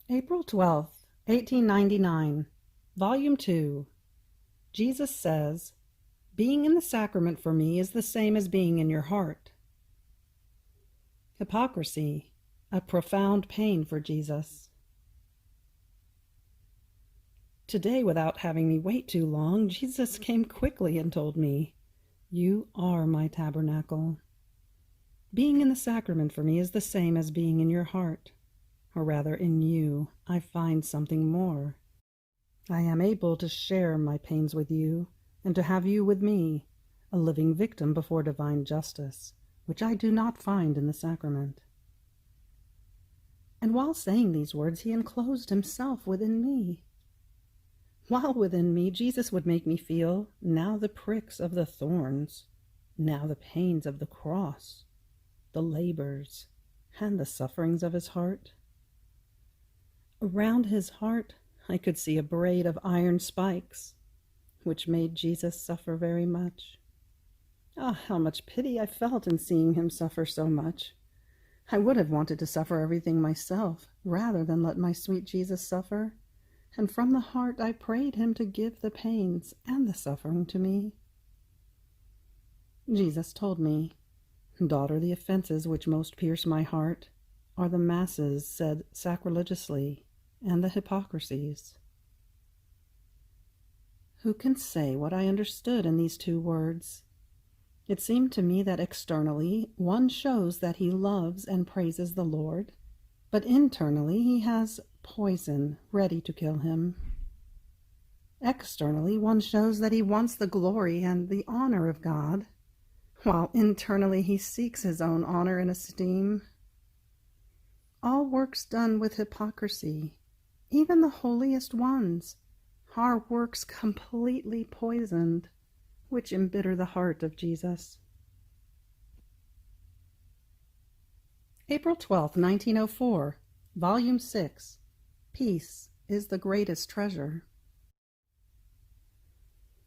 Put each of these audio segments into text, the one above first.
April 12th, 1899, Volume 2. Jesus says, "Being in the sacrament for me is the same as being in your heart." Hypocrisy, a profound pain for Jesus. Today, without having me wait too long, Jesus came quickly and told me, "You are my tabernacle." Being in the sacrament for me is the same as being in your heart. Or rather, in you, I find something more. I am able to share my pains with you, and to have you with me, a living victim before divine justice, which I do not find in the sacrament. And while saying these words, he enclosed himself within me. While within me, Jesus would make me feel now the pricks of the thorns, now the pains of the cross, the labors, and the sufferings of his heart. Around his heart, I could see a braid of iron spikes, which made Jesus suffer very much. Ah, how much pity I felt in seeing him suffer so much. I would have wanted to suffer everything myself, rather than let my sweet Jesus suffer, and from the heart I prayed him to give the pains and the suffering to me. Jesus told me, "Daughter, the offenses which most pierce my heart are the masses said sacrilegiously, and the hypocrisies." Who can say what I understood in these two words? It seemed to me that externally one shows that he loves and praises the Lord, but internally he has poison ready to kill him. Externally one shows that he wants the glory and the honor of God, while internally he seeks his own honor and esteem. All works done with hypocrisy, even the holiest ones, are works completely poisoned, which embitter the heart of Jesus. April 12th, 1904, Volume 6. Peace is the greatest treasure.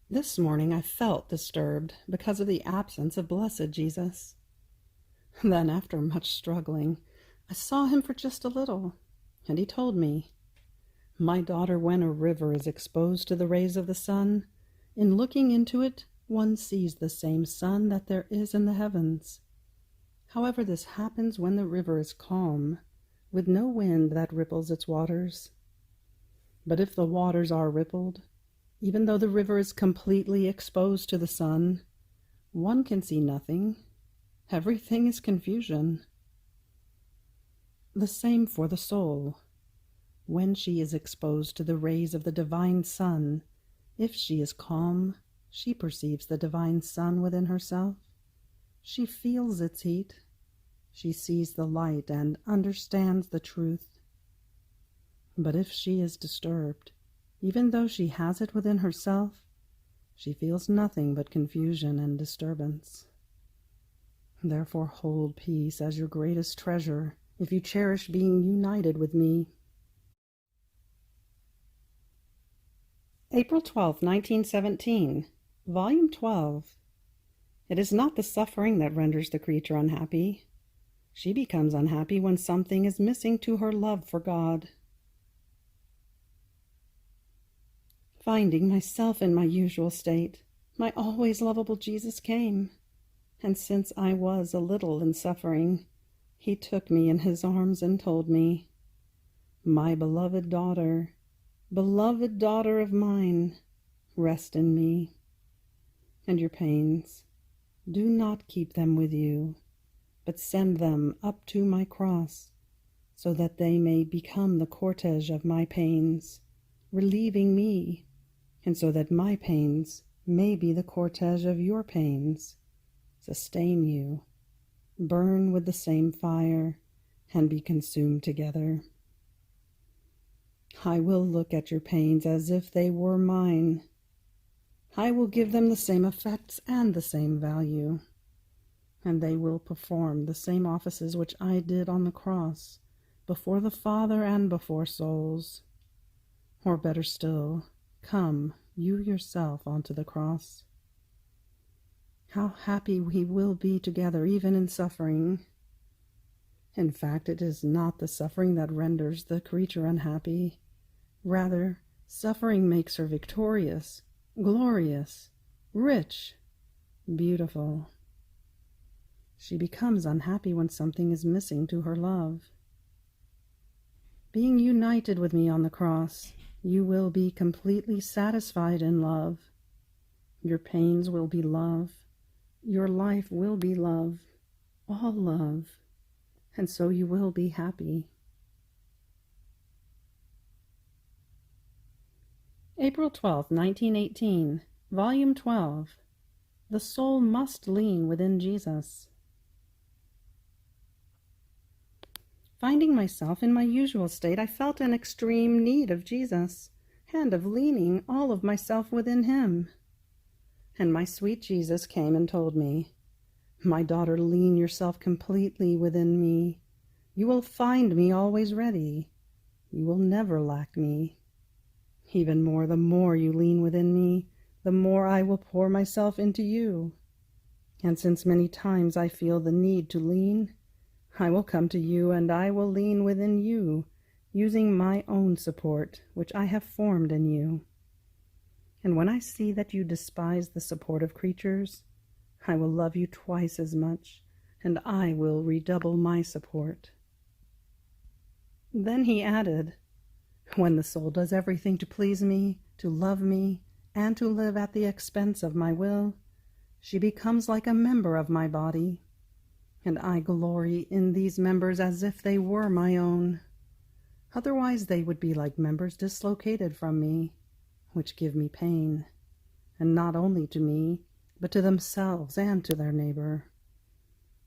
This morning I felt disturbed because of the absence of blessed Jesus. Then, after much struggling, I saw him for just a little, and he told me, "My daughter, when a river is exposed to the rays of the sun, in looking into it, one sees the same sun that there is in the heavens. However, this happens when the river is calm, with no wind that ripples its waters. But if the waters are rippled, even though the river is completely exposed to the sun, one can see nothing. Everything is confusion. The same for the soul. When she is exposed to the rays of the divine sun, if she is calm, she perceives the divine sun within herself. She feels its heat. She sees the light and understands the truth. But if she is disturbed, even though she has it within herself, she feels nothing but confusion and disturbance. Therefore hold peace as your greatest treasure, if you cherish being united with me." April 12th, 1917, Volume 12. It is not the suffering that renders the creature unhappy. She becomes unhappy when something is missing to her love for God. Finding myself in my usual state, my always lovable Jesus came, and since I was a little in suffering, he took me in his arms and told me, "My beloved daughter of mine, rest in me. And your pains, do not keep them with you, but send them up to my cross, so that they may become the cortege of my pains, relieving me, and so that my pains may be the cortege of your pains, sustain you, burn with the same fire, and be consumed together. I will look at your pains as if they were mine. I will give them the same effects and the same value, and they will perform the same offices which I did on the cross, before the Father and before souls. Or better still, come you yourself onto the cross. How happy we will be together even in suffering. In fact, it is not the suffering that renders the creature unhappy. Rather, suffering makes her victorious, glorious, rich, beautiful. She becomes unhappy when something is missing to her love. Being united with me on the cross, you will be completely satisfied in love. Your pains will be love. Your life will be love, all love, and so you will be happy. April 12, 1918, Volume 12. The soul must lean within Jesus. Finding myself in my usual state, I felt an extreme need of Jesus, and of leaning all of myself within him. And my sweet Jesus came and told me, "My daughter, lean yourself completely within me. You will find me always ready. You will never lack me. Even more, the more you lean within me, the more I will pour myself into you. And since many times I feel the need to lean, I will come to you and I will lean within you, using my own support, which I have formed in you. And when I see that you despise the support of creatures, I will love you twice as much, and I will redouble my support." Then he added, "When the soul does everything to please me, to love me, and to live at the expense of my will, she becomes like a member of my body, and I glory in these members as if they were my own. Otherwise they would be like members dislocated from me, which give me pain, and not only to me, but to themselves and to their neighbor.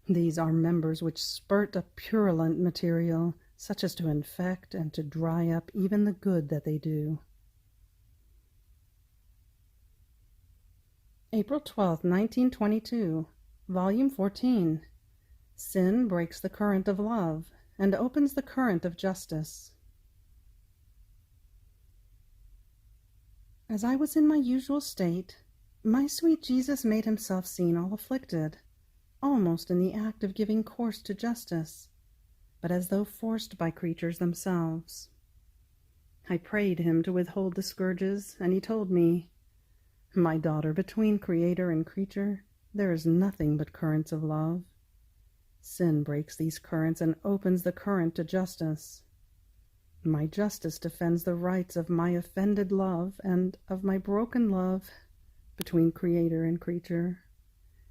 These are members which spurt a purulent material, such as to infect and to dry up even the good that they do." April 12, 1922, Volume 14. Sin breaks the current of love and opens the current of justice. As I was in my usual state, my sweet Jesus made himself seen all afflicted, almost in the act of giving course to justice, but as though forced by creatures themselves. I prayed him to withhold the scourges, and he told me, "My daughter, between Creator and creature, there is nothing but currents of love. Sin breaks these currents and opens the current to justice. My justice defends the rights of my offended love and of my broken love between Creator and creature,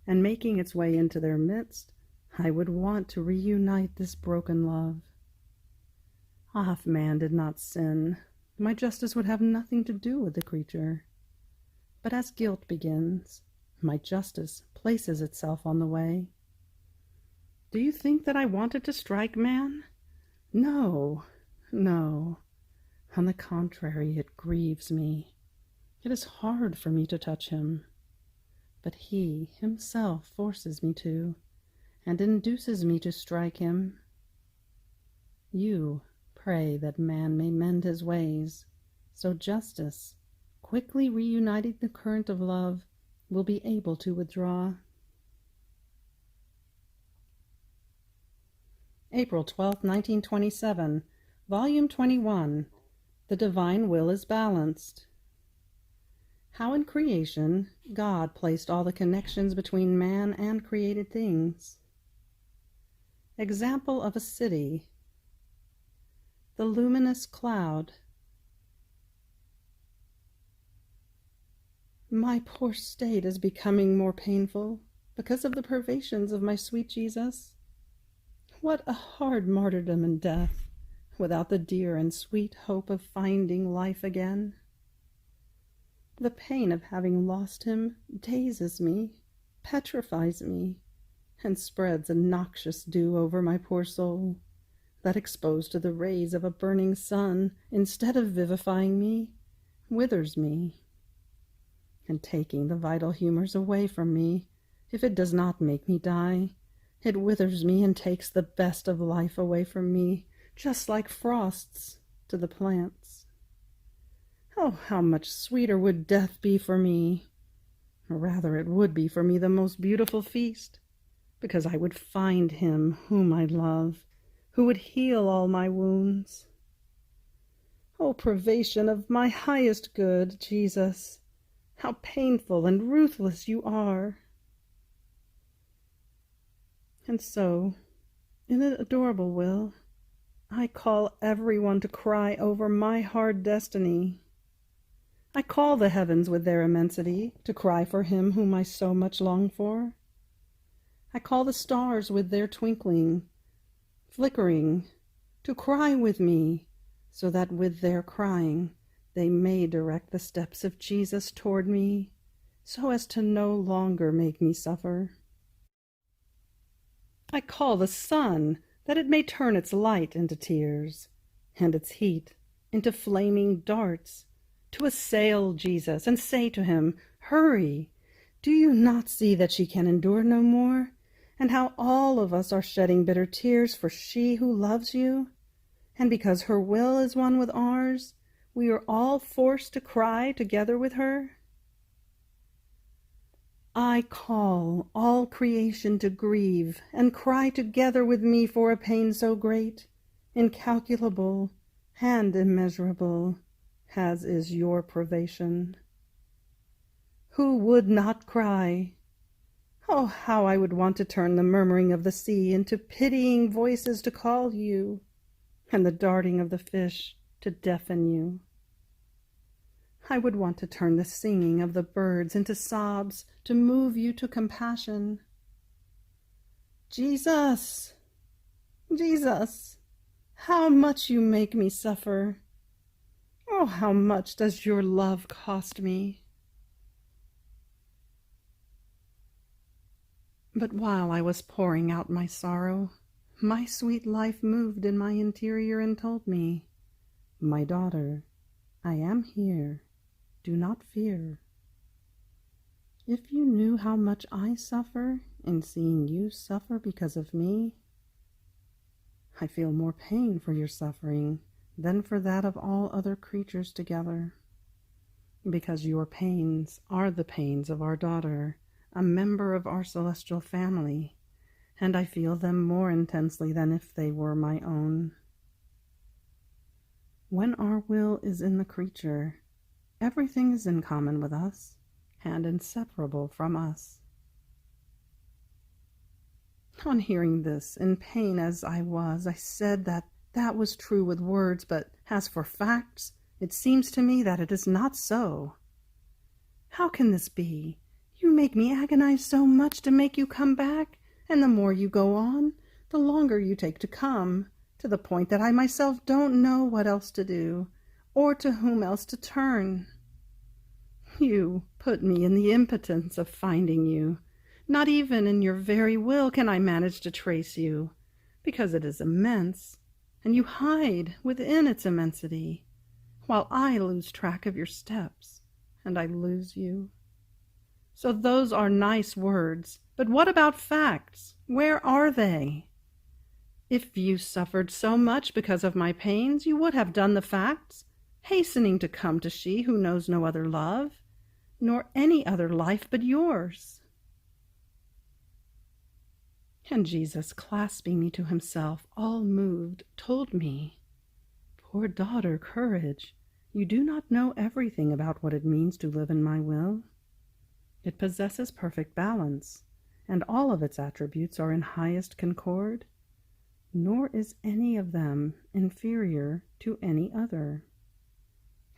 and making its way into their midst, I would want to reunite this broken love. Ah, if man did not sin, my justice would have nothing to do with the creature. But as guilt begins, my justice places itself on the way. Do you think that I wanted to strike man? No, no. On the contrary, it grieves me. It is hard for me to touch him. But he himself forces me to, and induces me to strike him. You pray that man may mend his ways, so justice, quickly reuniting the current of love, will be able to withdraw." April 12, 1927, Volume 21. The Divine Will is Balanced. How in creation God placed all the connections between man and created things. Example of a city. The luminous cloud. My poor state is becoming more painful because of the privations of my sweet Jesus. What a hard martyrdom and death, without the dear and sweet hope of finding life again. The pain of having lost him dazes me, petrifies me, and spreads a noxious dew over my poor soul, that exposed to the rays of a burning sun, instead of vivifying me, withers me. And taking the vital humors away from me, if it does not make me die, it withers me and takes the best of life away from me, just like frosts to the plants. Oh, how much sweeter would death be for me! Or rather, it would be for me the most beautiful feast, because I would find him whom I love, who would heal all my wounds. O privation of my highest good, Jesus, how painful and ruthless you are. And so, in an adorable will, I call everyone to cry over my hard destiny. I call the heavens with their immensity to cry for him whom I so much long for. I call the stars with their twinkling, flickering, to cry with me, so that with their crying they may direct the steps of Jesus toward me, so as to no longer make me suffer. I call the sun, that it may turn its light into tears, and its heat into flaming darts, to assail Jesus and say to him, "Hurry! Do you not see that she can endure no more, and how all of us are shedding bitter tears for she who loves you? And because her will is one with ours, we are all forced to cry together with her." I call all creation to grieve and cry together with me for a pain so great, incalculable, and immeasurable, as is your privation. Who would not cry? Oh, how I would want to turn the murmuring of the sea into pitying voices to call you, and the darting of the fish to deafen you. I would want to turn the singing of the birds into sobs to move you to compassion. Jesus, Jesus, how much you make me suffer. Oh, how much does your love cost me? But while I was pouring out my sorrow, my sweet life moved in my interior and told me, "My daughter, I am here. Do not fear." If you knew how much I suffer in seeing you suffer because of me, I feel more pain for your suffering than for that of all other creatures together, because your pains are the pains of our daughter, a member of our celestial family, and I feel them more intensely than if they were my own. When our will is in the creature, everything is in common with us and inseparable from us. On hearing this, in pain as I was, I said that that was true with words, but as for facts, it seems to me that it is not so. How can this be? You make me agonize so much to make you come back, and the more you go on, the longer you take to come, to the point that I myself don't know what else to do, or to whom else to turn. You put me in the impotence of finding you. Not even in your very will can I manage to trace you, because it is immense, and you hide within its immensity, while I lose track of your steps, and I lose you. So those are nice words, but what about facts? Where are they? If you suffered so much because of my pains, you would have done the facts, hastening to come to she who knows no other love, nor any other life but yours. And Jesus, clasping me to himself, all moved, told me, "Poor daughter, courage. You do not know everything about what it means to live in my will. It possesses perfect balance, and all of its attributes are in highest concord, nor is any of them inferior to any other.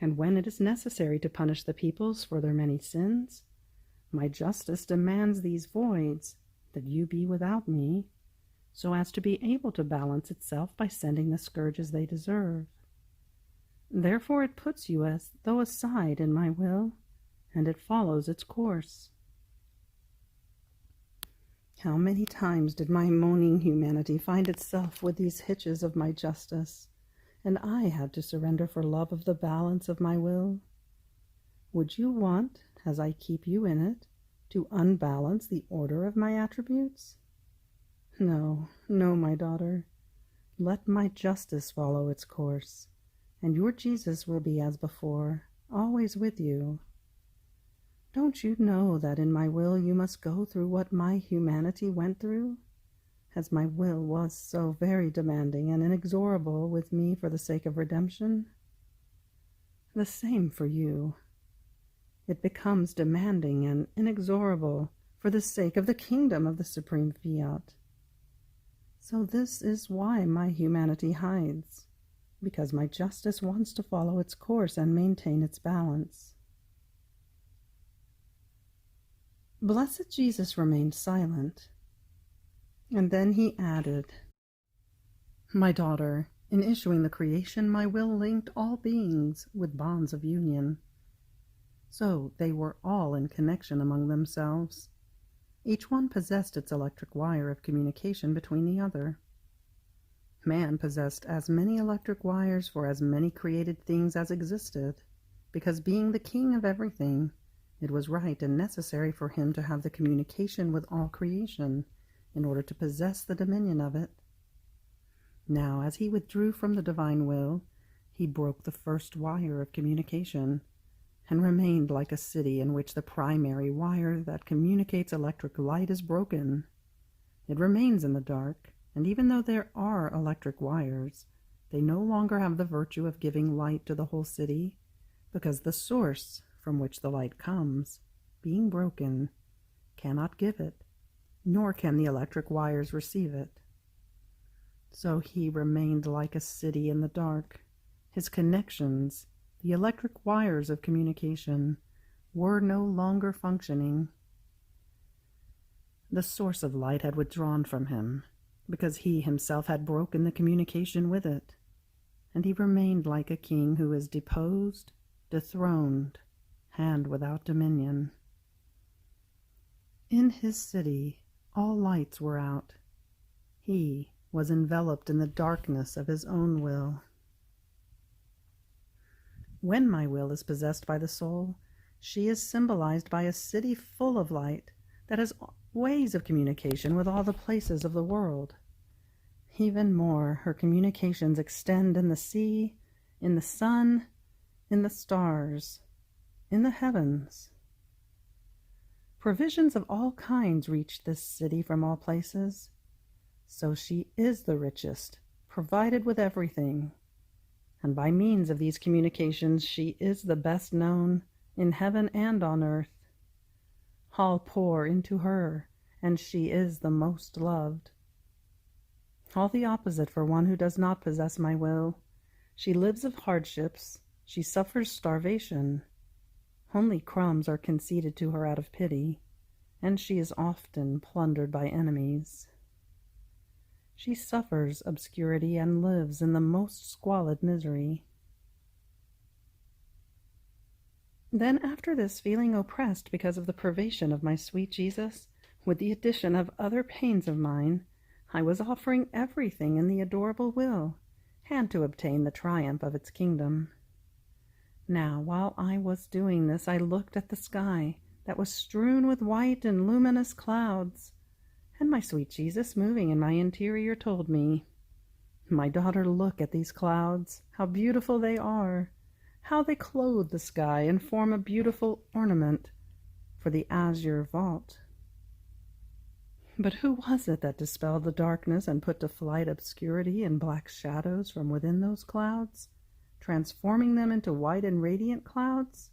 And when it is necessary to punish the peoples for their many sins, my justice demands these voids, that you be without me, so as to be able to balance itself by sending the scourges they deserve. Therefore it puts you as though aside in my will, and it follows its course." How many times did my moaning humanity find itself with these hitches of my justice, and I had to surrender for love of the balance of my will? Would you want, as I keep you in it, to unbalance the order of my attributes? No, no, my daughter. Let my justice follow its course, and your Jesus will be as before, always with you. Don't you know that in my will you must go through what my humanity went through? as my will was so very demanding and inexorable with me for the sake of redemption, the same for you. It becomes demanding and inexorable for the sake of the kingdom of the supreme Fiat. So this is why my humanity hides, because my justice wants to follow its course and maintain its balance. Blessed Jesus remained silent, and then he added, "My daughter, in issuing the creation, my will linked all beings with bonds of union. So they were all in connection among themselves. Each one possessed its electric wire of communication between the other. Man possessed as many electric wires for as many created things as existed, because being the king of everything, it was right and necessary for him to have the communication with all creation in order to possess the dominion of it. Now, as he withdrew from the divine will, he broke the first wire of communication, and remained like a city in which the primary wire that communicates electric light is broken. It remains in the dark, and even though there are electric wires, they no longer have the virtue of giving light to the whole city, because the source from which the light comes, being broken, cannot give it, nor can the electric wires receive it. So he remained like a city in the dark. His connections, the electric wires of communication, were no longer functioning. The source of light had withdrawn from him, because he himself had broken the communication with it, and he remained like a king who is deposed, dethroned, and without dominion. In his city, all lights were out. He was enveloped in the darkness of his own will. When my will is possessed by the soul, she is symbolized by a city full of light that has ways of communication with all the places of the world. Even more, her communications extend in the sea, in the sun, in the stars, in the heavens. Provisions of all kinds reach this city from all places. So she is the richest, provided with everything. And by means of these communications, she is the best known in heaven and on earth. All pour into her, and she is the most loved. All the opposite for one who does not possess my will. She lives of hardships, she suffers starvation. Only crumbs are conceded to her out of pity, and she is often plundered by enemies. She suffers obscurity and lives in the most squalid misery. Then after this, feeling oppressed because of the privation of my sweet Jesus, with the addition of other pains of mine, I was offering everything in the adorable will, and to obtain the triumph of its kingdom. Now, while I was doing this, I looked at the sky that was strewn with white and luminous clouds, and my sweet Jesus, moving in my interior, told me, "My daughter, look at these clouds, how beautiful they are, how they clothe the sky and form a beautiful ornament for the azure vault." But who was it that dispelled the darkness and put to flight obscurity and black shadows from within those clouds, transforming them into white and radiant clouds?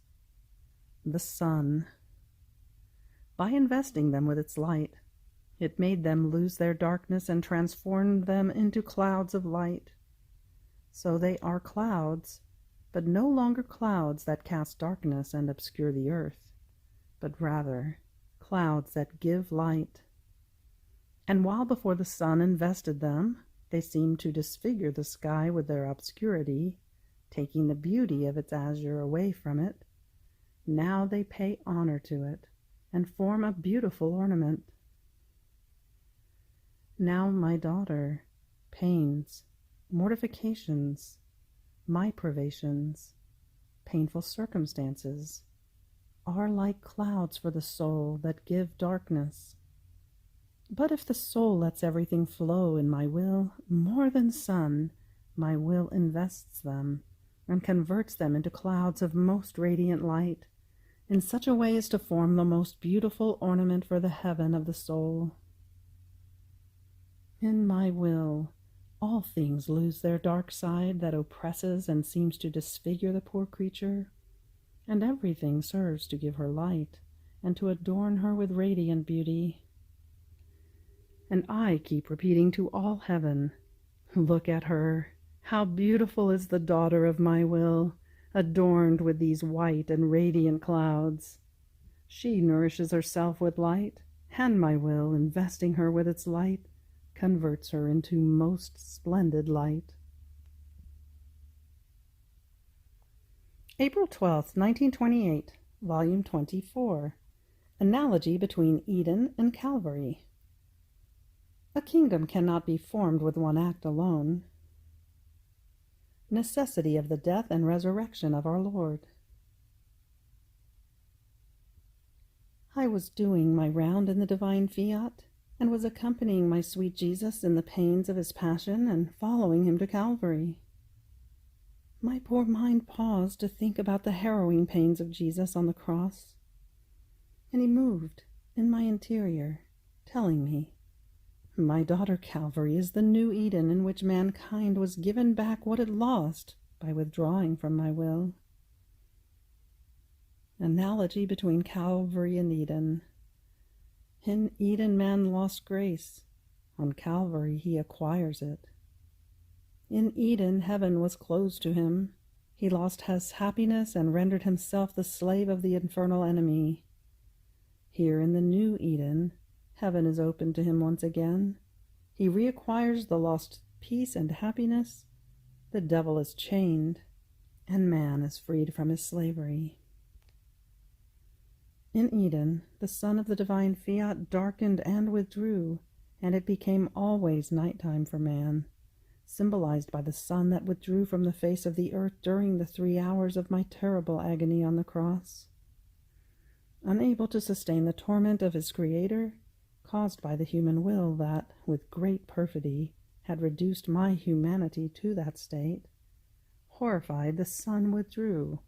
The sun. By investing them with its light, it made them lose their darkness and transformed them into clouds of light. So they are clouds, but no longer clouds that cast darkness and obscure the earth, but rather clouds that give light. And while before the sun invested them, they seemed to disfigure the sky with their obscurity, taking the beauty of its azure away from it, now they pay honor to it and form a beautiful ornament. Now, my daughter, pains, mortifications, my privations, painful circumstances, are like clouds for the soul that give darkness. But if the soul lets everything flow in my will, more than sun, my will invests them and converts them into clouds of most radiant light, in such a way as to form the most beautiful ornament for the heaven of the soul. In my will, all things lose their dark side that oppresses and seems to disfigure the poor creature, and everything serves to give her light and to adorn her with radiant beauty. And I keep repeating to all heaven, "Look at her! How beautiful is the daughter of my will, adorned with these white and radiant clouds! She nourishes herself with light, and my will, investing her with its light, converts her into most splendid light." April 12th, 1928, Volume 24. Analogy between Eden and Calvary. A kingdom cannot be formed with one act alone. Necessity of the death and resurrection of our Lord. I was doing my round in the divine Fiat, and was accompanying my sweet Jesus in the pains of his passion and following him to Calvary. My poor mind paused to think about the harrowing pains of Jesus on the cross, and he moved in my interior, telling me, "My daughter, Calvary is the new Eden in which mankind was given back what it lost by withdrawing from my will." Analogy between Calvary and Eden. In Eden, man lost grace. On Calvary, he acquires it. In Eden, heaven was closed to him. He lost his happiness and rendered himself the slave of the infernal enemy. Here in the new Eden, heaven is open to him once again. He reacquires the lost peace and happiness. The devil is chained, and man is freed from his slavery. In Eden, the sun of the divine Fiat darkened and withdrew, and it became always nighttime for man, symbolized by the sun that withdrew from the face of the earth during the 3 hours of my terrible agony on the cross. Unable to sustain the torment of his Creator, caused by the human will that, with great perfidy, had reduced my humanity to that state, horrified, the sun withdrew,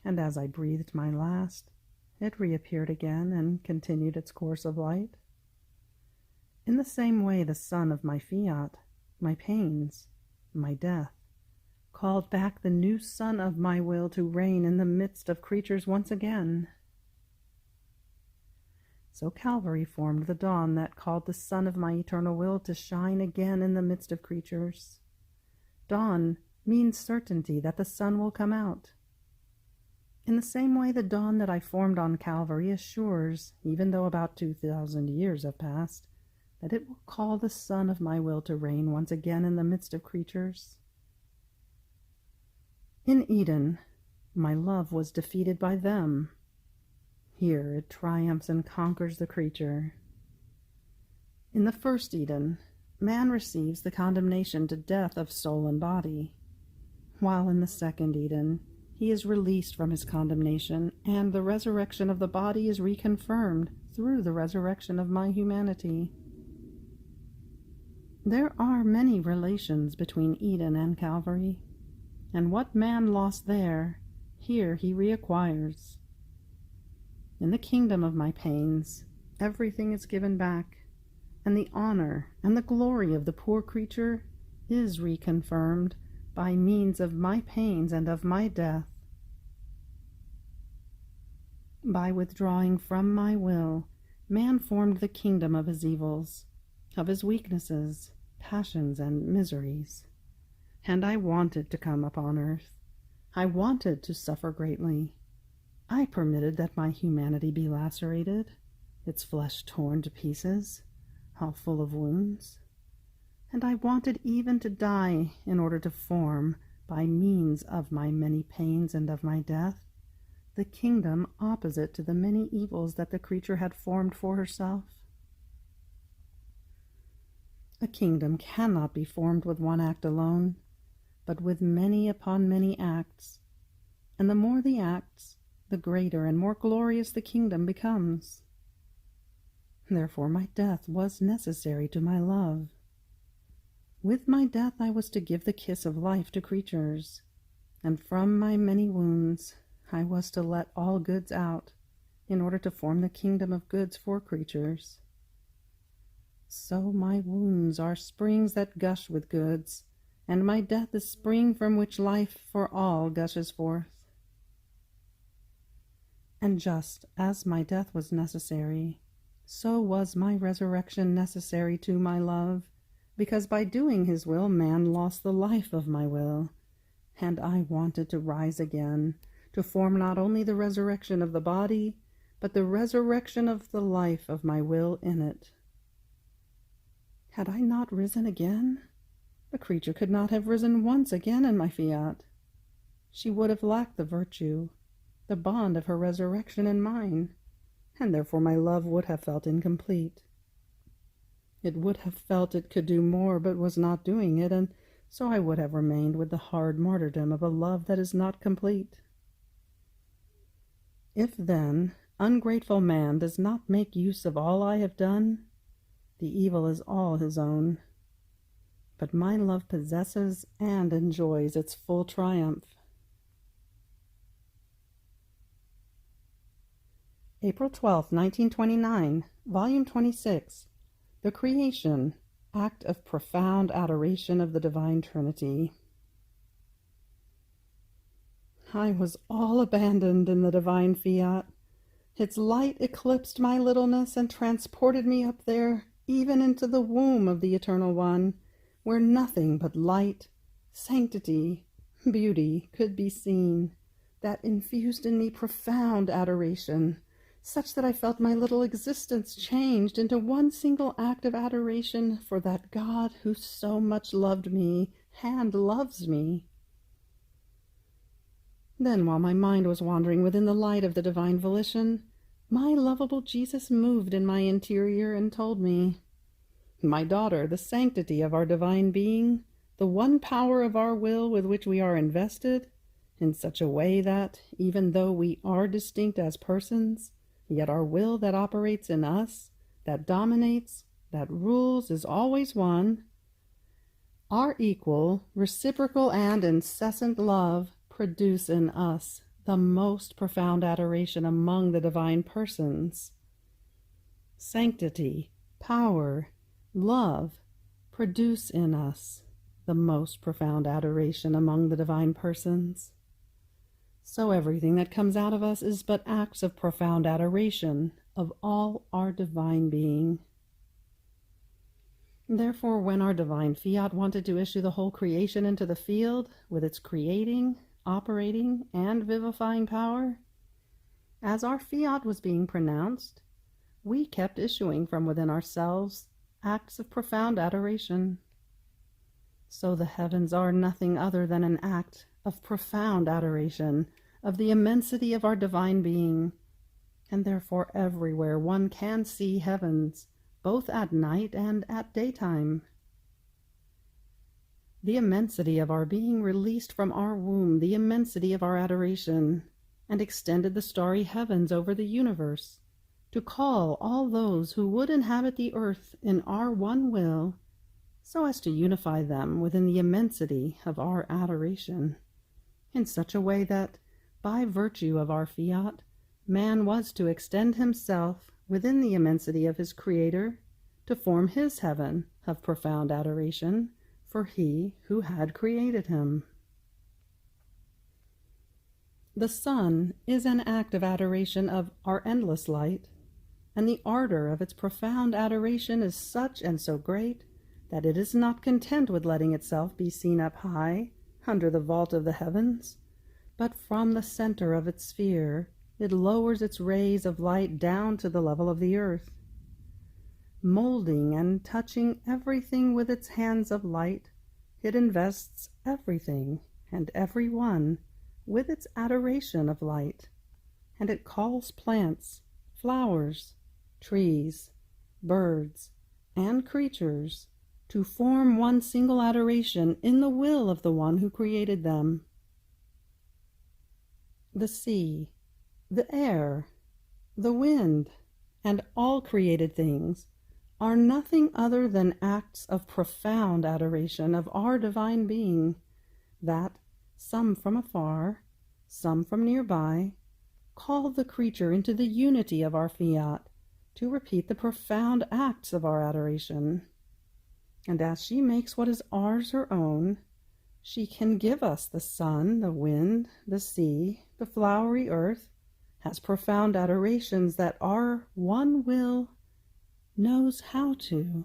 and as I breathed my last, it reappeared again and continued its course of light. In the same way, the sun of my Fiat, my pains, my death, called back the new sun of my will to reign in the midst of creatures once again. So Calvary formed the dawn that called the sun of my eternal will to shine again in the midst of creatures. Dawn means certainty that the sun will come out. In the same way, the dawn that I formed on Calvary assures, even though about 2,000 years have passed, that it will call the sun of my will to reign once again in the midst of creatures. In Eden, my love was defeated by them. Here it triumphs and conquers the creature. In the first Eden, man receives the condemnation to death of soul and body, while in the second Eden, he is released from his condemnation, and the resurrection of the body is reconfirmed through the resurrection of my humanity. There are many relations between Eden and Calvary, and what man lost there, here he reacquires. In the kingdom of my pains, everything is given back, and the honor and the glory of the poor creature is reconfirmed by means of my pains and of my death. By withdrawing from my will, man formed the kingdom of his evils, of his weaknesses, passions, and miseries. And I wanted to come upon earth. I wanted to suffer greatly. I permitted that my humanity be lacerated, its flesh torn to pieces, all full of wounds. And I wanted even to die in order to form, by means of my many pains and of my death, the kingdom opposite to the many evils that the creature had formed for herself. A kingdom cannot be formed with one act alone, but with many upon many acts, and the more the acts, the greater and more glorious the kingdom becomes. Therefore my death was necessary to my love. With my death I was to give the kiss of life to creatures, and from my many wounds I was to let all goods out, in order to form the kingdom of goods for creatures. So my wounds are springs that gush with goods, and my death is spring from which life for all gushes forth. And just as my death was necessary, so was my resurrection necessary to my love, because by doing his will man lost the life of my will, and I wanted to rise again, to form not only the resurrection of the body, but the resurrection of the life of my will in it. Had I not risen again, the creature could not have risen once again in my fiat. She would have lacked the virtue, the bond of her resurrection in mine, and therefore my love would have felt incomplete. It would have felt it could do more, but was not doing it, and so I would have remained with the hard martyrdom of a love that is not complete. If, then, ungrateful man does not make use of all I have done, the evil is all his own. But my love possesses and enjoys its full triumph. April 12, 1929, Volume 26, The Creation, Act of Profound Adoration of the Divine Trinity. I was all abandoned in the divine fiat. Its light eclipsed my littleness and transported me up there, even into the womb of the Eternal One, where nothing but light, sanctity, beauty could be seen, that infused in me profound adoration, such that I felt my little existence changed into one single act of adoration for that God who so much loved me and loves me. Then, while my mind was wandering within the light of the divine volition, my lovable Jesus moved in my interior and told me, "My daughter, the sanctity of our divine being, the one power of our will with which we are invested, in such a way that, even though we are distinct as persons, yet our will that operates in us, that dominates, that rules, is always one. Our equal, reciprocal, and incessant love produce in us the most profound adoration among the divine persons. Sanctity, power, love produce in us the most profound adoration among the divine persons. So everything that comes out of us is but acts of profound adoration of all our divine being. Therefore, when our divine fiat wanted to issue the whole creation into the field with its creating, operating, and vivifying power, as our fiat was being pronounced, we kept issuing from within ourselves acts of profound adoration. So the heavens are nothing other than an act of profound adoration of the immensity of our divine being, and therefore everywhere one can see heavens, both at night and at daytime. The immensity of our being released from our womb the immensity of our adoration, and extended the starry heavens over the universe, to call all those who would inhabit the earth in our one will, so as to unify them within the immensity of our adoration, in such a way that, by virtue of our fiat, man was to extend himself within the immensity of his Creator, to form his heaven of profound adoration for he who had created him. The sun is an act of adoration of our endless light, and the ardor of its profound adoration is such and so great that it is not content with letting itself be seen up high, under the vault of the heavens, but from the center of its sphere it lowers its rays of light down to the level of the earth. Molding and touching everything with its hands of light, it invests everything and every one with its adoration of light, and it calls plants, flowers, trees, birds, and creatures to form one single adoration in the will of the one who created them. The sea, the air, the wind, and all created things are nothing other than acts of profound adoration of our divine being, that, some from afar, some from nearby, call the creature into the unity of our fiat, to repeat the profound acts of our adoration. And as she makes what is ours her own, she can give us the sun, the wind, the sea, the flowery earth, has profound adorations that our one will knows how to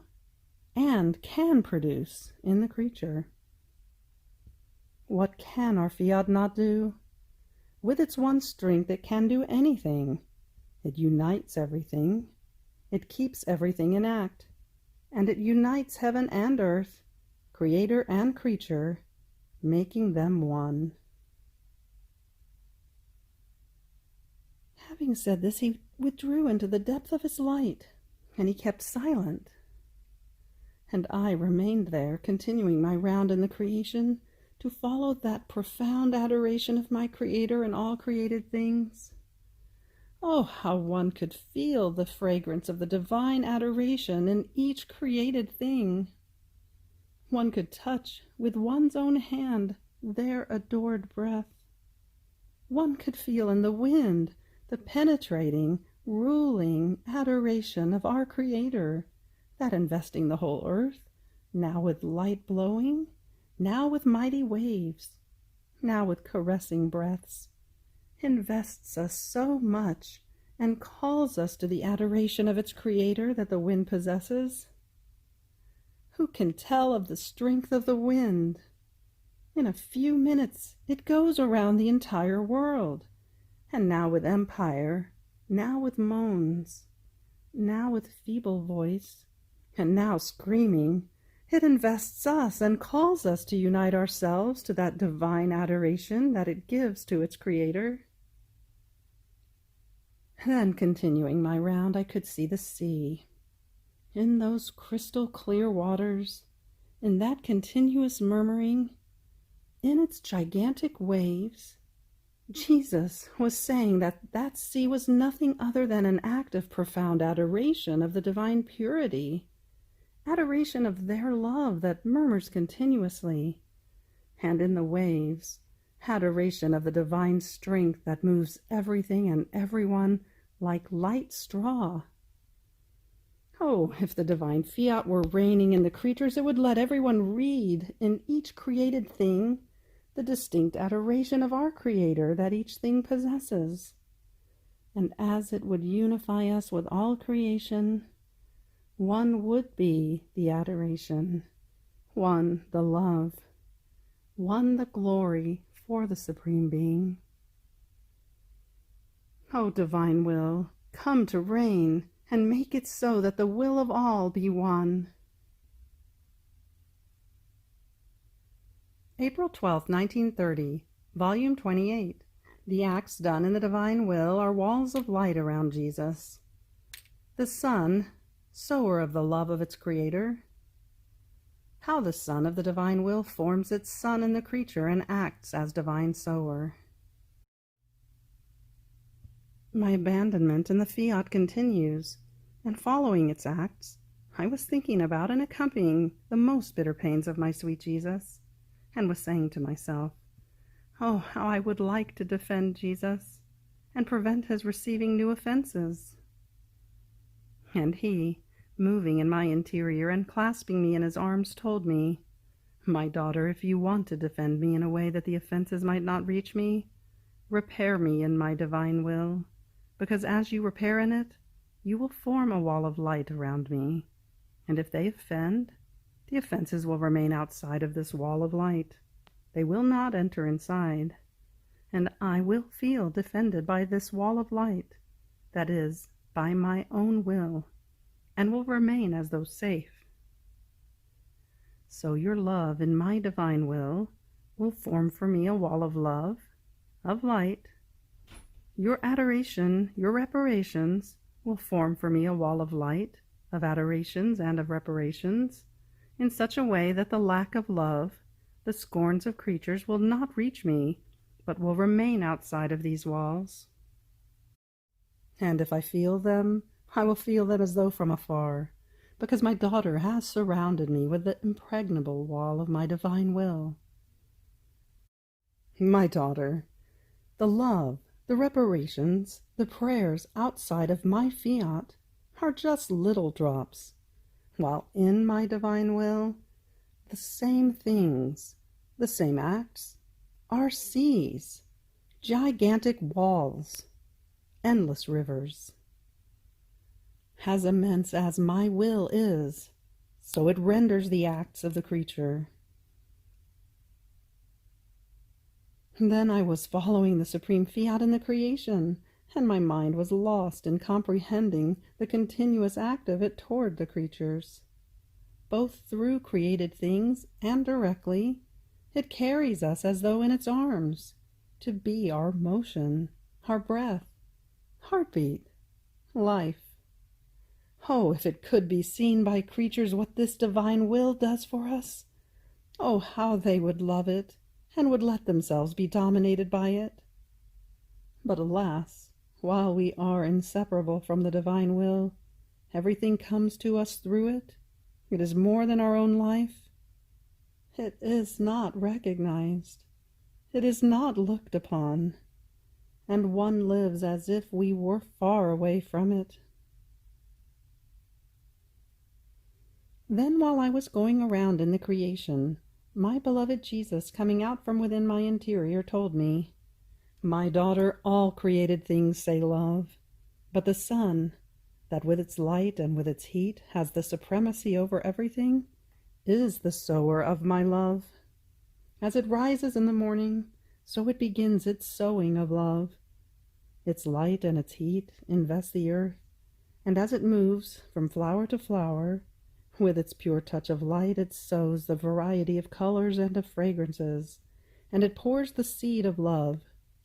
and can produce in the creature. What can our fiat not do? With its one strength it can do anything. It unites everything. It keeps everything in act. And it unites heaven and earth, creator and creature, making them one. Having said this, he withdrew into the depth of his light, and he kept silent. And I remained there, continuing my round in the creation, to follow that profound adoration of my Creator and all created things. Oh, how one could feel the fragrance of the divine adoration in each created thing. One could touch with one's own hand their adored breath. One could feel in the wind the penetrating, ruling adoration of our Creator, that investing the whole earth, now with light blowing, now with mighty waves, now with caressing breaths, invests us so much and calls us to the adoration of its Creator that the wind possesses. Who can tell of the strength of the wind? In a few minutes it goes around the entire world, and now with empire, now with moans, now with feeble voice, and now screaming, it invests us and calls us to unite ourselves to that divine adoration that it gives to its Creator. Then, continuing my round, I could see the sea. In those crystal clear waters, in that continuous murmuring, in its gigantic waves, Jesus was saying that that sea was nothing other than an act of profound adoration of the divine purity, adoration of their love that murmurs continuously, and in the waves, adoration of the divine strength that moves everything and everyone like light straw. Oh, if the divine fiat were reigning in the creatures, it would let everyone read in each created thing the distinct adoration of our Creator that each thing possesses. And as it would unify us with all creation, one would be the adoration, one the love, one the glory for the Supreme Being. O divine will, come to reign, and make it so that the will of all be one. April 12, 1930, Volume 28. The acts done in the divine will are walls of light around Jesus. The sun, sower of the love of its Creator. How the Son of the divine will forms its sun in the creature and acts as divine sower. My abandonment in the fiat continues, and following its acts, I was thinking about and accompanying the most bitter pains of my sweet Jesus, and was saying to myself, oh, how I would like to defend Jesus and prevent his receiving new offenses. And he, moving in my interior and clasping me in his arms, told me, my daughter, if you want to defend me in a way that the offenses might not reach me, repair me in my divine will, because as you repair in it, you will form a wall of light around me, and if they offend, the offenses will remain outside of this wall of light. They will not enter inside, and I will feel defended by this wall of light, that is, by my own will, and will remain as though safe. So your love in my divine will form for me a wall of love, of light. Your adoration, your reparations, will form for me a wall of light, of adorations and of reparations, in such a way that the lack of love, the scorns of creatures will not reach me, but will remain outside of these walls. And if I feel them, I will feel them as though from afar, because my daughter has surrounded me with the impregnable wall of my divine will. My daughter, the love, the reparations, the prayers outside of my fiat are just little drops, while in my divine will, the same things, the same acts, are seas, gigantic walls, endless rivers. As immense as my will is, so it renders the acts of the creature. Then I was following the supreme fiat in the creation, and my mind was lost in comprehending the continuous act of it toward the creatures. Both through created things and directly, it carries us as though in its arms, to be our motion, our breath, heartbeat, life. Oh, if it could be seen by creatures what this divine will does for us! Oh, how they would love it, and would let themselves be dominated by it. But alas, while we are inseparable from the divine will, everything comes to us through it. It is more than our own life. It is not recognized. It is not looked upon, and one lives as if we were far away from it. Then while I was going around in the creation, my beloved Jesus, coming out from within my interior, told me, "My daughter, all created things say love, but the sun, that with its light and with its heat has the supremacy over everything, is the sower of my love. As it rises in the morning, so it begins its sowing of love. Its light and its heat invest the earth, and as it moves from flower to flower, with its pure touch of light it sows the variety of colors and of fragrances, and it pours the seed of love,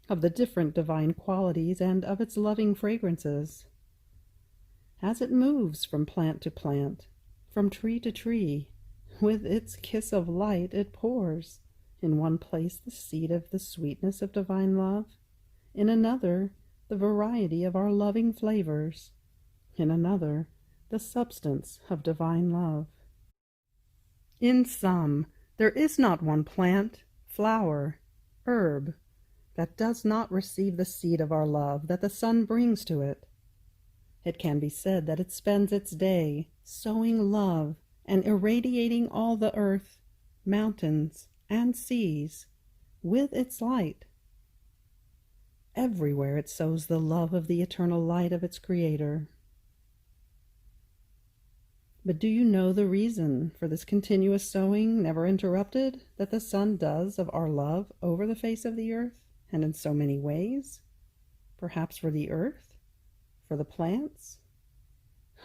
of the different divine qualities and of its loving fragrances. As it moves from plant to plant, from tree to tree, with its kiss of light it pours, in one place the seed of the sweetness of divine love, in another the variety of our loving flavors, in another the substance of divine love. In sum, there is not one plant, flower, herb, that does not receive the seed of our love that the sun brings to it. It can be said that it spends its day sowing love and irradiating all the earth, mountains, and seas with its light. Everywhere it sows the love of the eternal light of its Creator. But do you know the reason for this continuous sowing, never interrupted, that the sun does of our love over the face of the earth, and in so many ways? Perhaps for the earth? For the plants?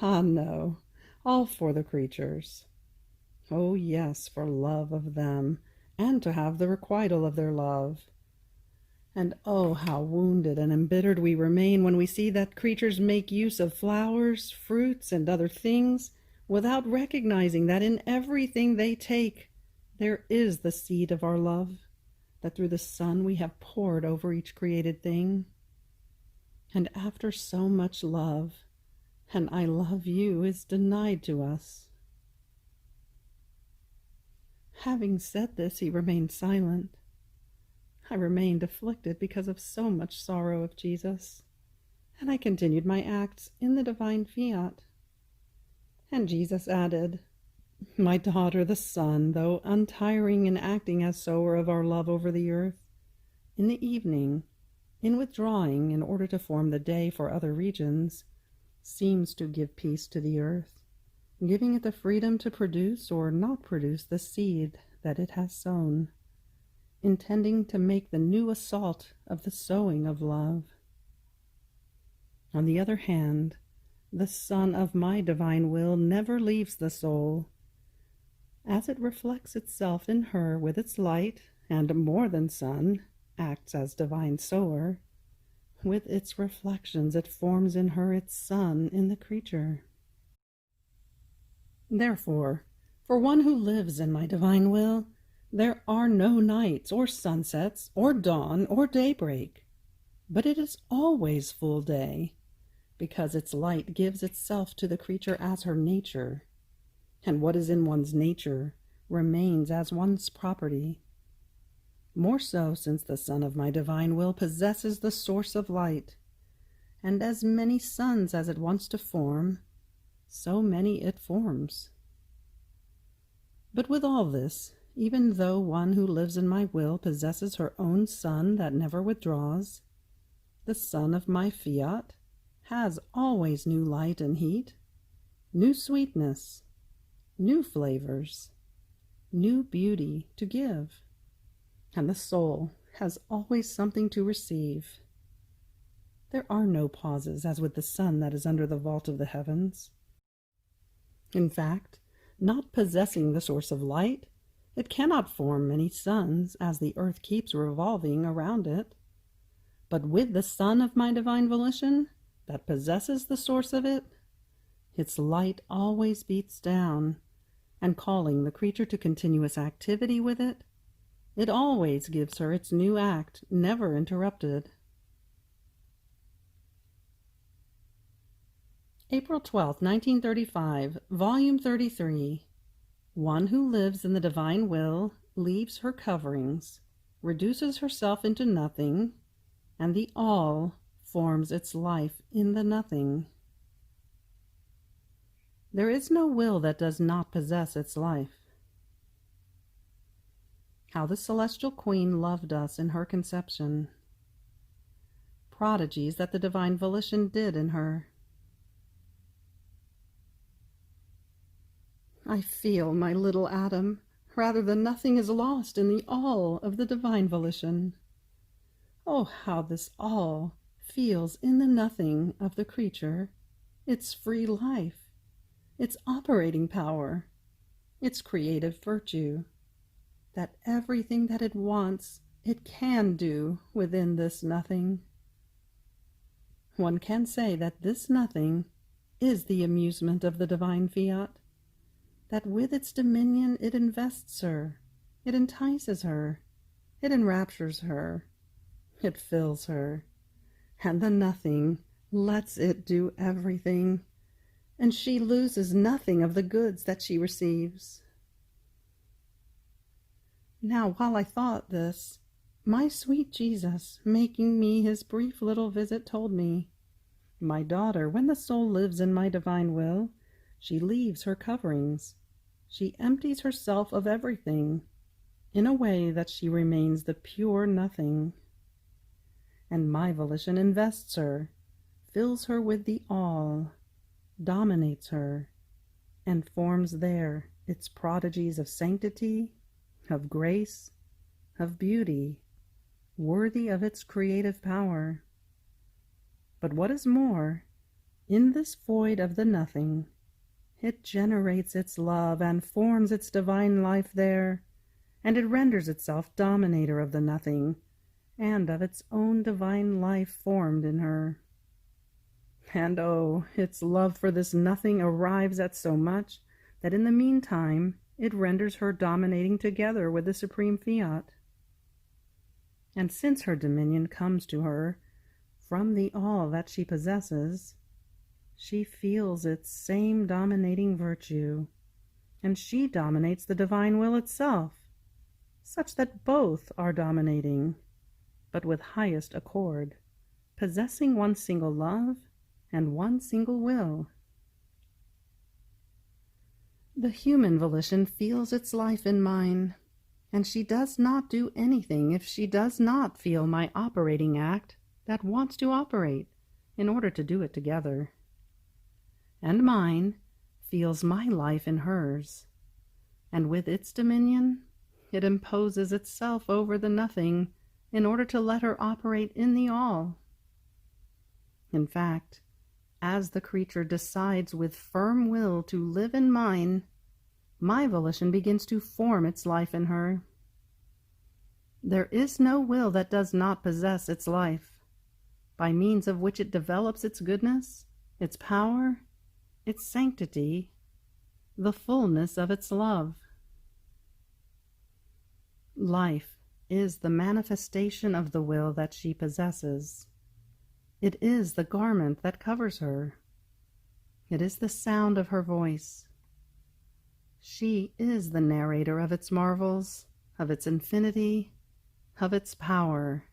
Ah, no, all for the creatures. Oh, yes, for love of them, and to have the requital of their love. And oh, how wounded and embittered we remain when we see that creatures make use of flowers, fruits, and other things, without recognizing that in everything they take there is the seed of our love, that through the sun we have poured over each created thing. And after so much love, and I love you, is denied to us." Having said this, he remained silent. I remained afflicted because of so much sorrow of Jesus, and I continued my acts in the divine fiat. And Jesus added, "My daughter, the sun, though untiring in acting as sower of our love over the earth, in the evening, in withdrawing in order to form the day for other regions, seems to give peace to the earth, giving it the freedom to produce or not produce the seed that it has sown, intending to make the new assault of the sowing of love. On the other hand, the sun of my divine will never leaves the soul. As it reflects itself in her with its light, and more than sun, acts as divine sower, with its reflections it forms in her its sun in the creature. Therefore, for one who lives in my divine will, there are no nights or sunsets or dawn or daybreak, but it is always full day, because its light gives itself to the creature as her nature, and what is in one's nature remains as one's property. More so since the sun of my divine will possesses the source of light, and as many suns as it wants to form, so many it forms. But with all this, even though one who lives in my will possesses her own sun that never withdraws, the sun of my fiat has always new light and heat, new sweetness, new flavors, new beauty to give, and the soul has always something to receive. There are no pauses as with the sun that is under the vault of the heavens. In fact, not possessing the source of light, it cannot form many suns as the earth keeps revolving around it. But with the sun of my divine volition that possesses the source of it, its light always beats down, and calling the creature to continuous activity with it, it always gives her its new act, never interrupted. April 12, 1935, Volume 33. One who lives in the divine will leaves her coverings, reduces herself into nothing, and the all forms its life in the nothing. There is no will that does not possess its life. How the celestial queen loved us in her conception. Prodigies that the divine volition did in her. I feel, my little atom, rather than nothing is lost in the all of the divine volition. Oh, how this all feels in the nothing of the creature, its free life, its operating power, its creative virtue, that everything that it wants, it can do within this nothing. One can say that this nothing is the amusement of the divine fiat, that with its dominion it invests her, it entices her, it enraptures her, it fills her, and the nothing lets it do everything, and she loses nothing of the goods that she receives. Now, while I thought this, my sweet Jesus, making me his brief little visit, told me, "My daughter, when the soul lives in my divine will, she leaves her coverings. She empties herself of everything, in a way that she remains the pure nothing. And my volition invests her, fills her with the all, dominates her, and forms there its prodigies of sanctity, of grace, of beauty, worthy of its creative power. But what is more, in this void of the nothing, it generates its love and forms its divine life there, and it renders itself dominator of the nothing, and of its own divine life formed in her. And oh, its love for this nothing arrives at so much that in the meantime it renders her dominating together with the supreme fiat. And since her dominion comes to her from the all that she possesses, she feels its same dominating virtue, and she dominates the divine will itself, such that both are dominating, but with highest accord, possessing one single love and one single will. The human volition feels its life in mine, and she does not do anything if she does not feel my operating act that wants to operate in order to do it together. And mine feels my life in hers, and with its dominion it imposes itself over the nothing in order to let her operate in the all. In fact, as the creature decides with firm will to live in mine, my volition begins to form its life in her. There is no will that does not possess its life, by means of which it develops its goodness, its power, its sanctity, the fullness of its love. Life is the manifestation of the will that she possesses. It is the garment that covers her. It is the sound of her voice. She is the narrator of its marvels, of its infinity, of its power.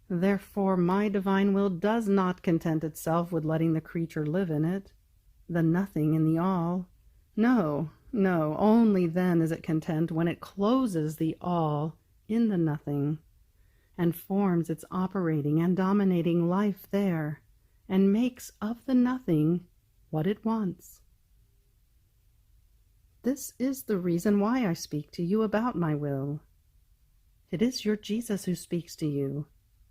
Therefore, my divine will does not content itself with letting the creature live in it, the nothing in the all. No, no, only then is it content when it closes the all in the nothing, and forms its operating and dominating life there, and makes of the nothing what it wants. This is the reason why I speak to you about my will. It is your Jesus who speaks to you,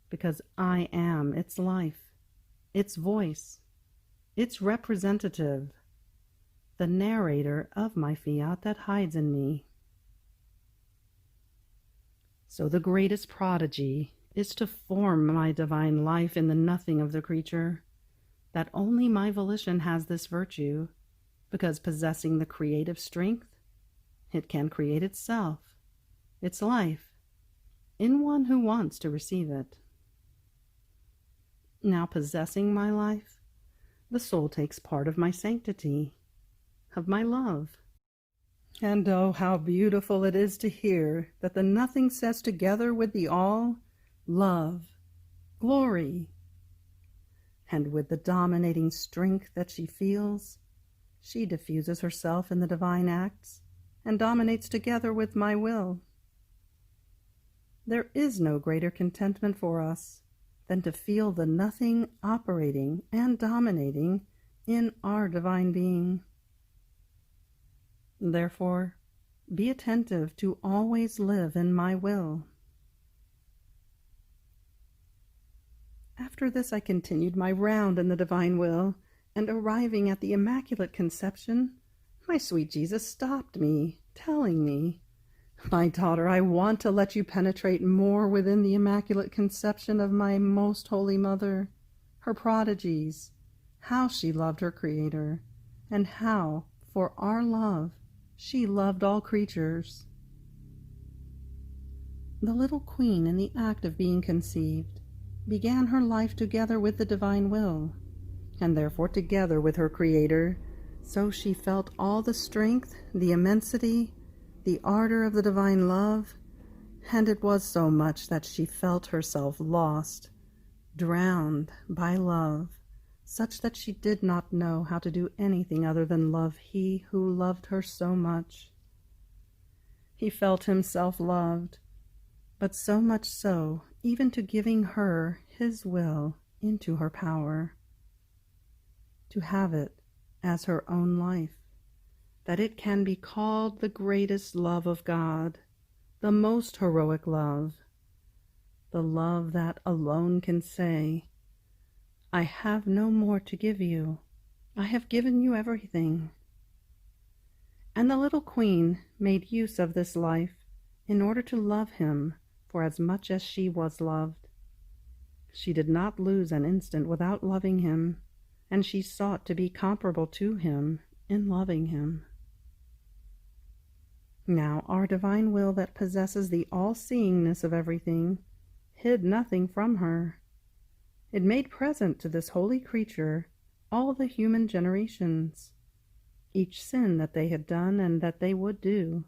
because I am its life, its voice, its representative, the narrator of my fiat that hides in me. So the greatest prodigy is to form my divine life in the nothing of the creature, that only my volition has this virtue, because possessing the creative strength, it can create itself, its life, in one who wants to receive it. Now possessing my life, the soul takes part of my sanctity, of my love. And oh, how beautiful it is to hear that the nothing says together with the all, love, glory. And with the dominating strength that she feels, she diffuses herself in the divine acts and dominates together with my will. There is no greater contentment for us than to feel the nothing operating and dominating in our divine being. Therefore, be attentive to always live in my will. After this I continued my round in the divine will, and arriving at the Immaculate Conception, my sweet Jesus stopped me, telling me, "My daughter, I want to let you penetrate more within the Immaculate Conception of my most Holy Mother, her prodigies, how she loved her Creator, and how, for our love, she loved all creatures." The little queen, in the act of being conceived, began her life together with the divine will, and therefore together with her Creator, so she felt all the strength, the immensity, the ardor of the divine love, and it was so much that she felt herself lost, drowned by love, such that she did not know how to do anything other than love He who loved her so much. He felt himself loved, but so much so, even to giving her his will into her power, to have it as her own life, that it can be called the greatest love of God, the most heroic love, the love that alone can say, "I have no more to give you. I have given you everything." And the little queen made use of this life in order to love him for as much as she was loved. She did not lose an instant without loving him, and she sought to be comparable to him in loving him. Now our divine will that possesses the all-seeingness of everything hid nothing from her. It made present to this holy creature all the human generations, each sin that they had done and that they would do.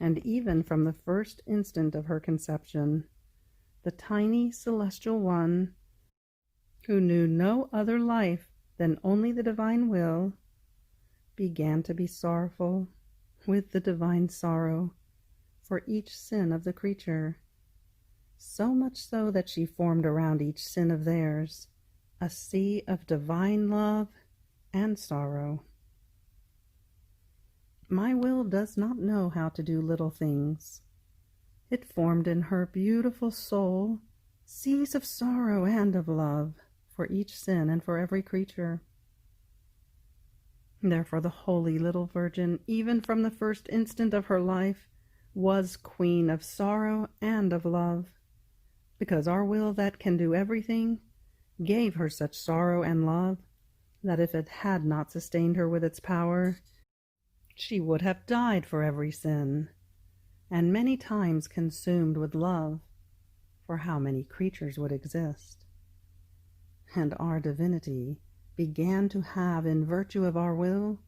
And even from the first instant of her conception, the tiny celestial one, who knew no other life than only the divine will, began to be sorrowful with the divine sorrow for each sin of the creature, so much so that she formed around each sin of theirs a sea of divine love and sorrow. My will does not know how to do little things. It formed in her beautiful soul seas of sorrow and of love for each sin and for every creature. Therefore the holy little Virgin, even from the first instant of her life, was Queen of sorrow and of love, because our will that can do everything gave her such sorrow and love that if it had not sustained her with its power, she would have died for every sin, and many times consumed with love, for how many creatures would exist? And our divinity began to have, in virtue of our will,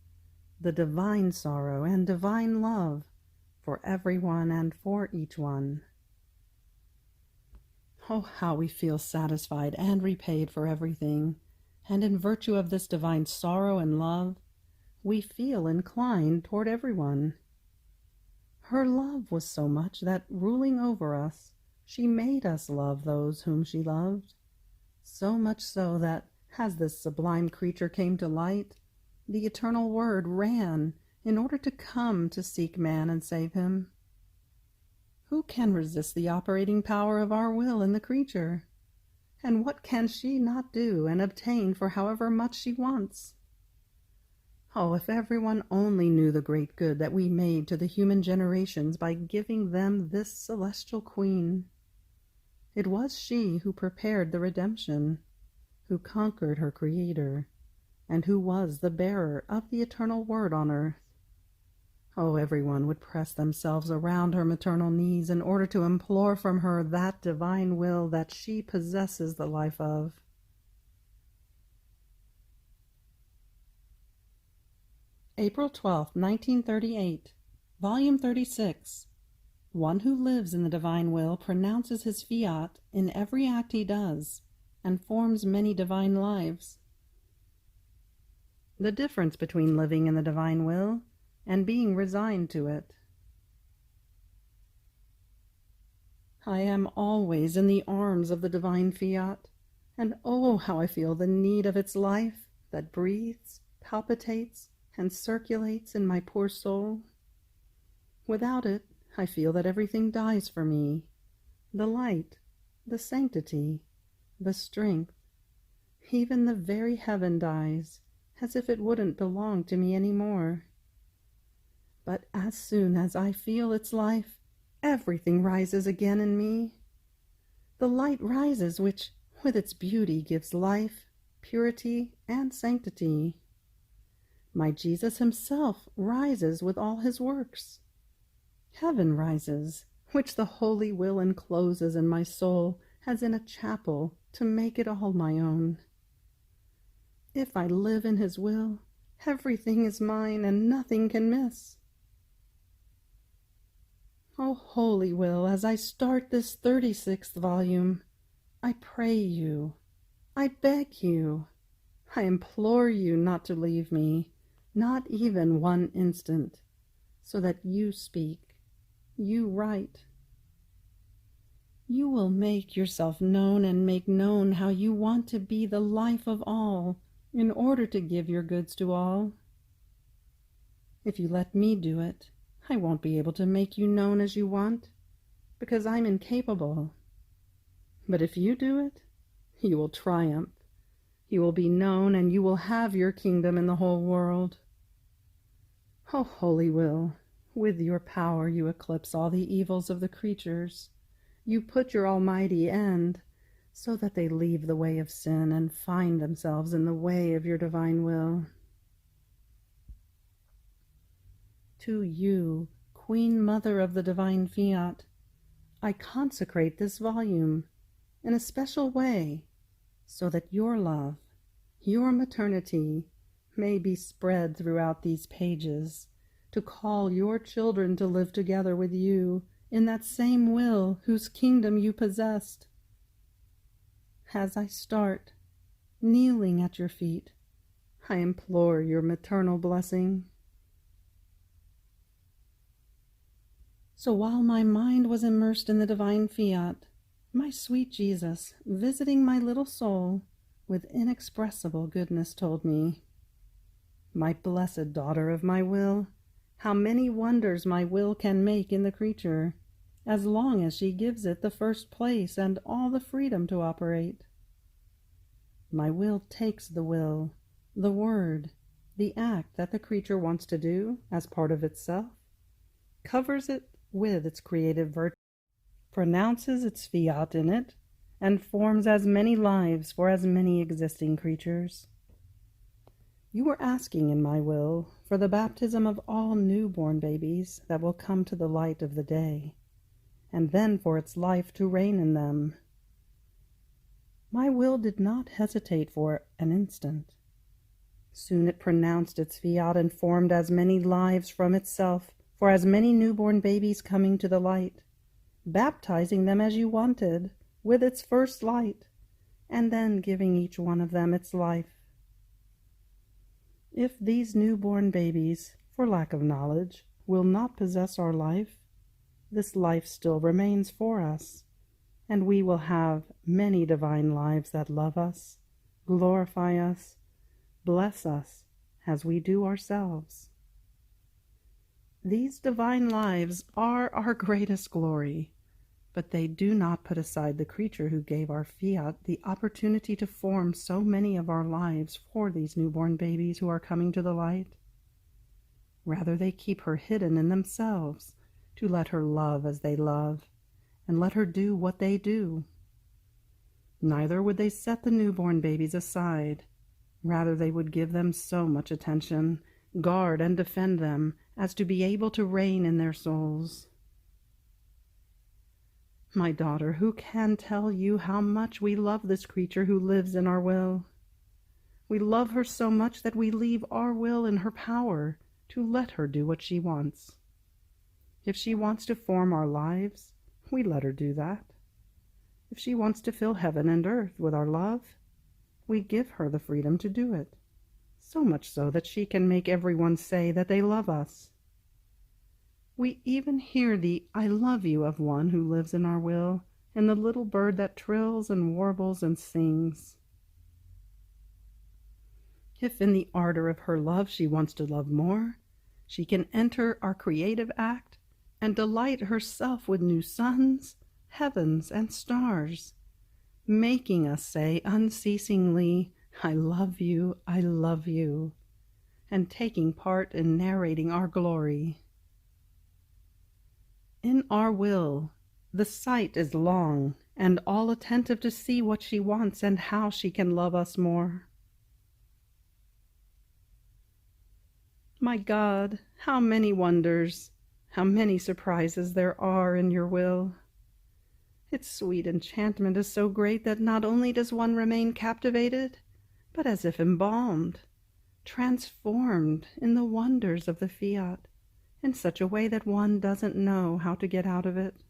the divine sorrow and divine love for everyone and for each one. Oh, how we feel satisfied and repaid for everything, And in virtue of this divine sorrow and love, we feel inclined toward everyone. Her love was so much that, ruling over us, she made us love those whom she loved. So much so that, as this sublime creature came to light, the eternal Word ran in order to come to seek man and save him. Who can resist the operating power of our will in the creature? And what can she not do and obtain for however much she wants? Oh, if everyone only knew the great good that we made to the human generations by giving them this celestial queen. It was she who prepared the redemption, who conquered her Creator, and who was the bearer of the eternal Word on earth. Oh, everyone would press themselves around her maternal knees in order to implore from her that divine will that she possesses the life of. April 12, 1938, Volume 36. One who lives in the divine will pronounces his fiat in every act he does, and forms many divine lives. The difference between living in the divine will and being resigned to it. I am always in the arms of the divine fiat, and oh, how I feel the need of its life that breathes, palpitates, and circulates in my poor soul. Without it, I feel that everything dies for me, the light, the sanctity, the strength, even the very heaven dies, as if it wouldn't belong to me any more. But as soon as I feel its life, everything rises again in me. The light rises which, with its beauty, gives life, purity, and sanctity. My Jesus himself rises with all his works. Heaven rises, which the holy will encloses in my soul as in a chapel to make it all my own. If I live in his will, everything is mine and nothing can miss. O holy will, as I start this 36th volume, I pray you, I beg you, I implore you not to leave me, not even one instant, so that you speak, you write. You will make yourself known and make known how you want to be the life of all in order to give your goods to all. If you let me do it, I won't be able to make you known as you want, because I'm incapable. But if you do it, you will triumph. You will be known, and you will have your kingdom in the whole world. O holy will, with your power you eclipse all the evils of the creatures. You put your almighty end, so that they leave the way of sin and find themselves in the way of your divine will. To you, Queen Mother of the Divine Fiat, I consecrate this volume in a special way, so that your love, your maternity, may be spread throughout these pages, to call your children to live together with you in that same will whose kingdom you possessed. As I start, kneeling at your feet, I implore your maternal blessing. So while my mind was immersed in the divine fiat, my sweet Jesus, visiting my little soul, with inexpressible goodness told me, "My blessed daughter of my will, how many wonders my will can make in the creature, as long as she gives it the first place and all the freedom to operate. My will takes the will, the word, the act that the creature wants to do as part of itself, covers it with its creative virtue, pronounces its fiat in it, and forms as many lives for as many existing creatures. You are asking in my will for the baptism of all newborn babies that will come to the light of the day, and then for its life to reign in them. My will did not hesitate for an instant. Soon it pronounced its fiat and formed as many lives from itself for as many newborn babies coming to the light, baptizing them as you wanted, with its first light, and then giving each one of them its life. If these newborn babies, for lack of knowledge, will not possess our life, this life still remains for us, and we will have many divine lives that love us, glorify us, bless us as we do ourselves. These divine lives are our greatest glory, but they do not put aside the creature who gave our Fiat the opportunity to form so many of our lives for these newborn babies who are coming to the light. Rather, they keep her hidden in themselves, to let her love as they love, and let her do what they do. Neither would they set the newborn babies aside. Rather, they would give them so much attention, guard and defend them, as to be able to reign in their souls. My daughter, who can tell you how much we love this creature who lives in our will? We love her so much that we leave our will in her power to let her do what she wants. If she wants to form our lives, we let her do that. If she wants to fill heaven and earth with our love, we give her the freedom to do it, so much so that she can make everyone say that they love us. We even hear the "I love you" of one who lives in our will, in the little bird that trills and warbles and sings. If in the ardor of her love she wants to love more, she can enter our creative act and delight herself with new suns, heavens, and stars, making us say unceasingly, "I love you, I love you," and taking part in narrating our glory. In our will, the sight is long, and all attentive to see what she wants and how she can love us more. My God, how many wonders, how many surprises there are in your will. Its sweet enchantment is so great that not only does one remain captivated, but as if embalmed, transformed in the wonders of the Fiat, in such a way that one doesn't know how to get out of it.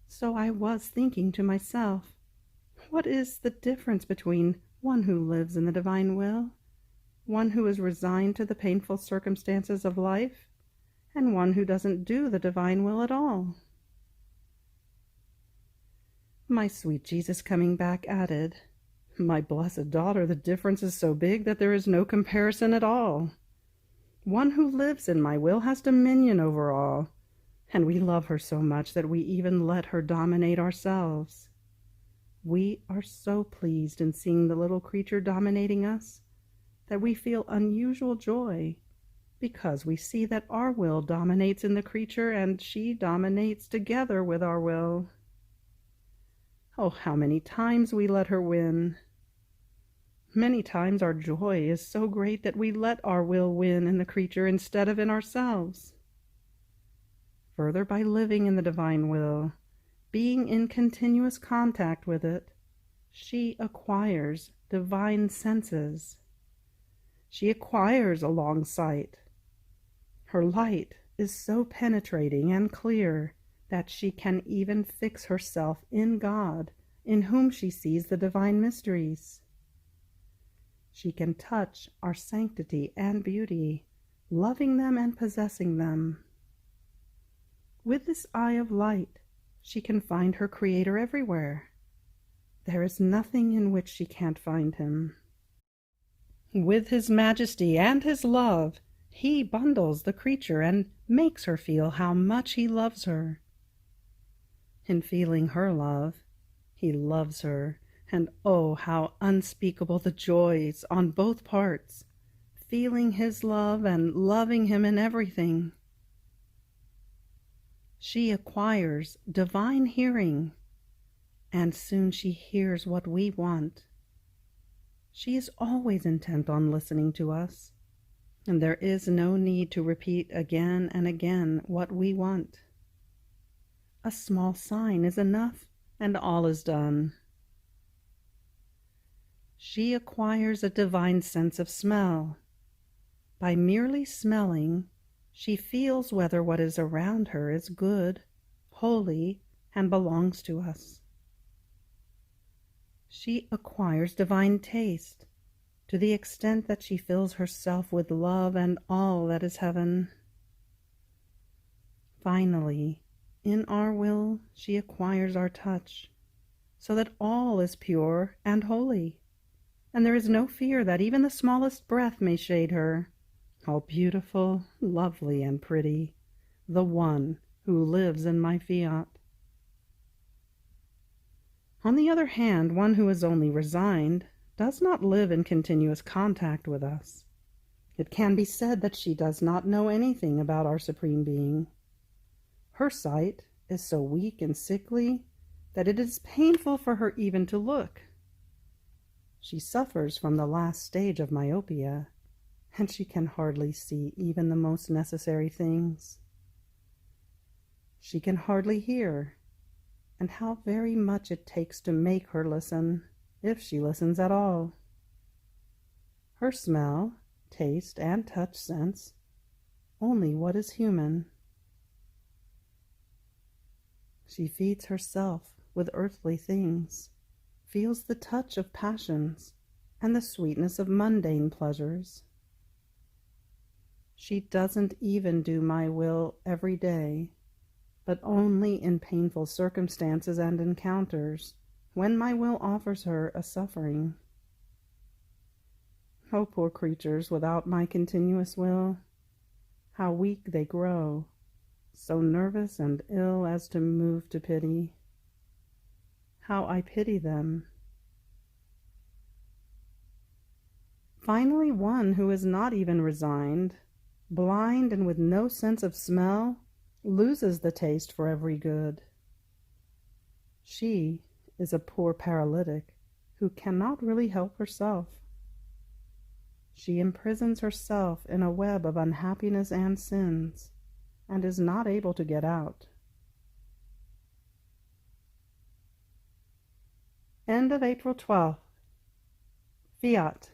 So I was thinking to myself, what is the difference between one who lives in the divine will, one who is resigned to the painful circumstances of life, and one who doesn't do the divine will at all? My sweet Jesus coming back added, "My blessed daughter, the difference is so big that there is no comparison at all. One who lives in my will has dominion over all, and we love her so much that we even let her dominate ourselves. We are so pleased in seeing the little creature dominating us that we feel unusual joy, because we see that our will dominates in the creature and she dominates together with our will. Oh, how many times we let her win! Many times our joy is so great that we let our will win in the creature instead of in ourselves. Further, by living in the divine will, being in continuous contact with it, she acquires divine senses. She acquires a long sight. Her light is so penetrating and clear that she can even fix herself in God, in whom she sees the divine mysteries. She can touch our sanctity and beauty, loving them and possessing them. With this eye of light, she can find her Creator everywhere. There is nothing in which she can't find him. With his majesty and his love, he bundles the creature and makes her feel how much he loves her. In feeling her love, he loves her, and oh, how unspeakable the joys on both parts, feeling his love and loving him in everything. She acquires divine hearing, and soon she hears what we want. She is always intent on listening to us, and there is no need to repeat again and again what we want. A small sign is enough, and all is done. She acquires a divine sense of smell. By merely smelling, she feels whether what is around her is good, holy, and belongs to us. She acquires divine taste to the extent that she fills herself with love and all that is heaven. Finally, in our will, she acquires our touch, so that all is pure and holy, and there is no fear that even the smallest breath may shade her. All beautiful, lovely, and pretty, the one who lives in my Fiat. On the other hand, one who is only resigned does not live in continuous contact with us. It can be said that she does not know anything about our Supreme Being. Her sight is so weak and sickly that it is painful for her even to look. She suffers from the last stage of myopia, and she can hardly see even the most necessary things. She can hardly hear, and how very much it takes to make her listen, if she listens at all. Her smell, taste, and touch sense only what is human. She feeds herself with earthly things, feels the touch of passions and the sweetness of mundane pleasures. She doesn't even do my will every day, but only in painful circumstances and encounters, when my will offers her a suffering. Oh, poor creatures without my continuous will, how weak they grow, so nervous and ill as to move to pity. How I pity them. Finally, one who is not even resigned, blind and with no sense of smell, loses the taste for every good. She is a poor paralytic who cannot really help herself. She imprisons herself in a web of unhappiness and sins, and is not able to get out. End of April 12th. Fiat.